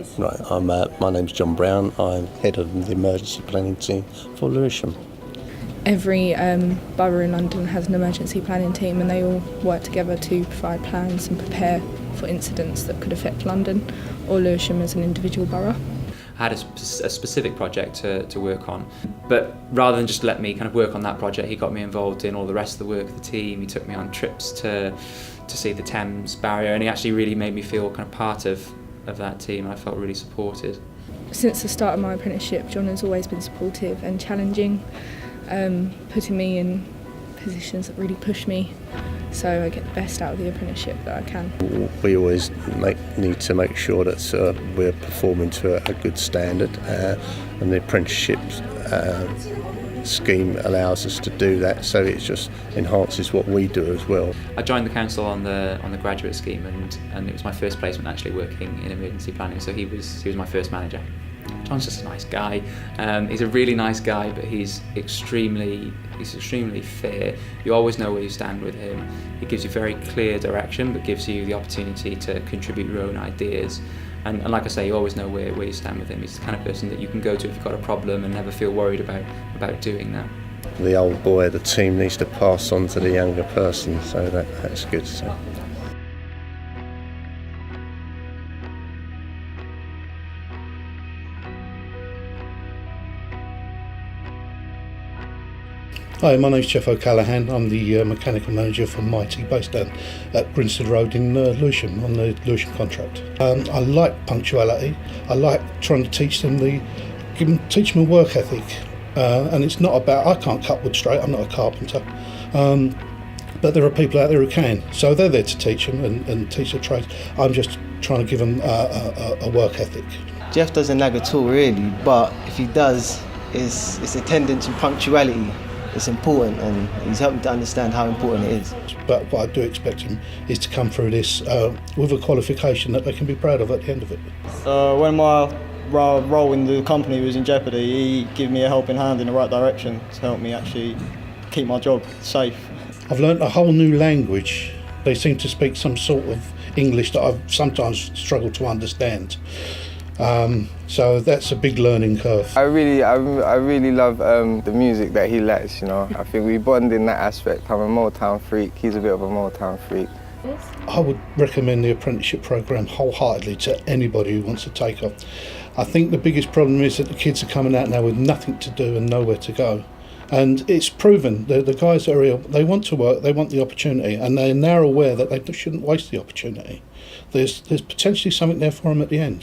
please. Right, my name's John Brown. I'm head of the emergency planning team for Lewisham. Every borough in London has an emergency planning team, and they all work together to provide plans and prepare for incidents that could affect London or Lewisham as an individual borough. I had a specific project to work on, but rather than just let me kind of work on that project, he got me involved in all the rest of the work of the team. He took me on trips to see the Thames barrier, and he actually really made me feel kind of part of that team. I felt really supported. Since the start of my apprenticeship, John has always been supportive and challenging, putting me in positions that really push me so I get the best out of the apprenticeship that I can. We always need to make sure that we're performing to a good standard, and the apprenticeship scheme allows us to do that, so it just enhances what we do as well. I joined the council on the graduate scheme, and it was my first placement actually working in emergency planning, so he was my first manager. John's just a nice guy. He's a really nice guy, but he's extremely fair. You always know where you stand with him. He gives you very clear direction, but gives you the opportunity to contribute your own ideas. And like I say, you always know where you stand with him. He's the kind of person that you can go to if you've got a problem and never feel worried about doing that. The old boy of the team needs to pass on to the younger person, so that's good. So. Hi, my name's Jeff O'Callaghan. I'm the mechanical manager for MITIE, based down at Grinstead Road in Lewisham, on the Lewisham contract. I like punctuality. I like trying to teach them a work ethic. And it's not about, I can't cut wood straight, I'm not a carpenter. But there are people out there who can. So they're there to teach them and teach their trades. I'm just trying to give them a work ethic. Jeff doesn't nag at all really, but if he does, it's attendance and punctuality. It's important, and he's helped me to understand how important it is. But what I do expect him is to come through this with a qualification that they can be proud of at the end of it. When my role in the company was in jeopardy, he gave me a helping hand in the right direction to help me actually keep my job safe. I've learnt a whole new language. They seem to speak some sort of English that I've sometimes struggled to understand. So that's a big learning curve. I really love the music that he likes, you know. I think we bond in that aspect. I'm a Motown freak, he's a bit of a Motown freak. I would recommend the apprenticeship programme wholeheartedly to anybody who wants to take off. I think the biggest problem is that the kids are coming out now with nothing to do and nowhere to go. And it's proven, the guys that are here, they want to work, they want the opportunity, and they're now aware that they shouldn't waste the opportunity. There's potentially something there for them at the end.